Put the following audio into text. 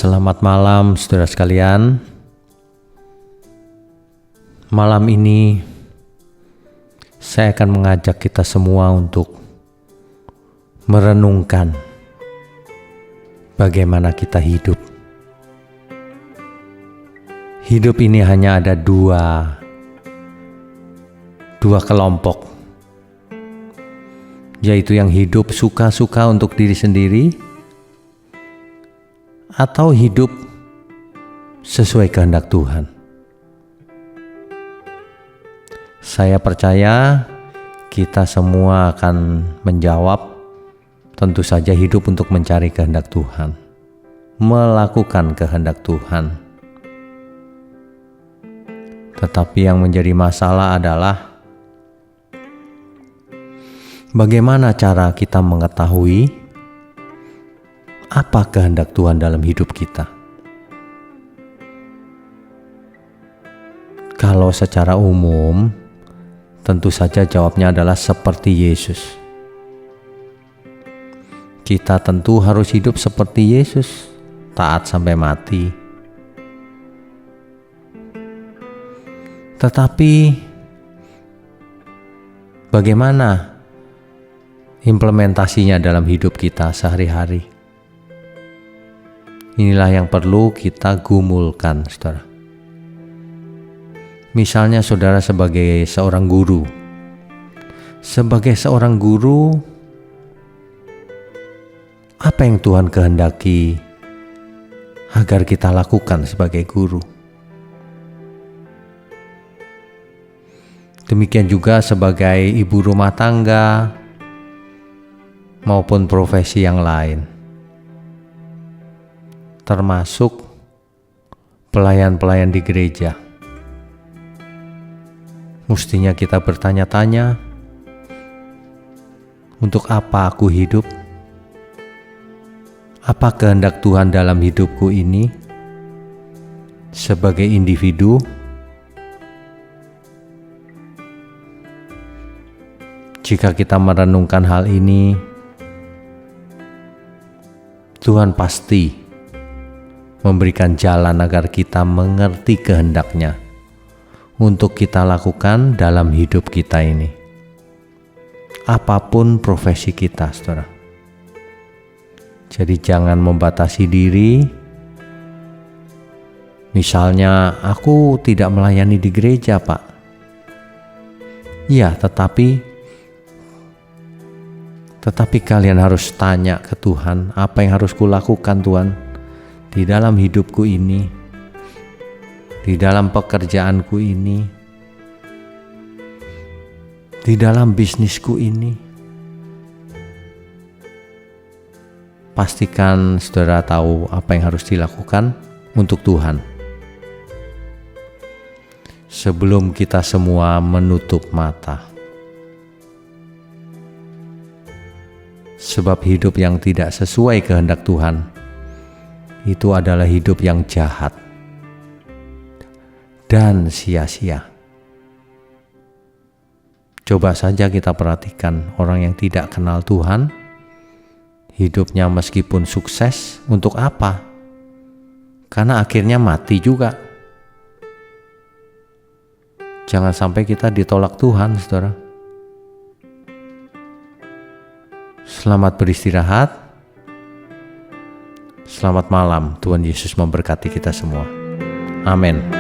Selamat malam saudara sekalian. Malam ini saya akan mengajak kita semua untuk merenungkan bagaimana kita hidup. Hidup ini hanya ada dua kelompok, yaitu yang hidup suka-suka untuk diri sendiri atau hidup sesuai kehendak Tuhan. Saya percaya kita semua akan menjawab, tentu saja hidup untuk mencari kehendak Tuhan, melakukan kehendak Tuhan. Tetapi yang menjadi masalah adalah bagaimana cara kita mengetahui apa kehendak Tuhan dalam hidup kita. Kalau secara umum, tentu saja jawabnya adalah seperti Yesus. Kita tentu harus hidup seperti Yesus, taat sampai mati. Tetapi bagaimana implementasinya dalam hidup kita sehari-hari? Inilah yang perlu kita gumulkan, saudara. Misalnya saudara sebagai seorang guru. Sebagai seorang guru, apa yang Tuhan kehendaki agar kita lakukan sebagai guru? Demikian juga sebagai ibu rumah tangga maupun profesi yang lain, termasuk pelayan-pelayan di gereja. Mestinya kita bertanya-tanya, untuk apa aku hidup? Apa kehendak Tuhan dalam hidupku ini sebagai individu? Jika kita merenungkan hal ini, Tuhan pasti memberikan jalan agar kita mengerti kehendak-Nya untuk kita lakukan dalam hidup kita ini. Apapun profesi kita, saudara. Jadi jangan membatasi diri. Misalnya, aku tidak melayani di gereja, Pak. Ya, tetapi kalian harus tanya ke Tuhan, apa yang harus kulakukan Tuhan di dalam hidupku ini, di dalam pekerjaanku ini, di dalam bisnisku ini. Pastikan saudara tahu apa yang harus dilakukan untuk Tuhan. Sebelum kita semua menutup mata. Sebab hidup yang tidak sesuai kehendak Tuhan itu adalah hidup yang jahat dan sia-sia. Coba saja kita perhatikan orang yang tidak kenal Tuhan, hidupnya meskipun sukses, untuk apa? Karena akhirnya mati juga. Jangan sampai kita ditolak Tuhan, saudara. Selamat beristirahat. Selamat malam, Tuhan Yesus memberkati kita semua. Amin.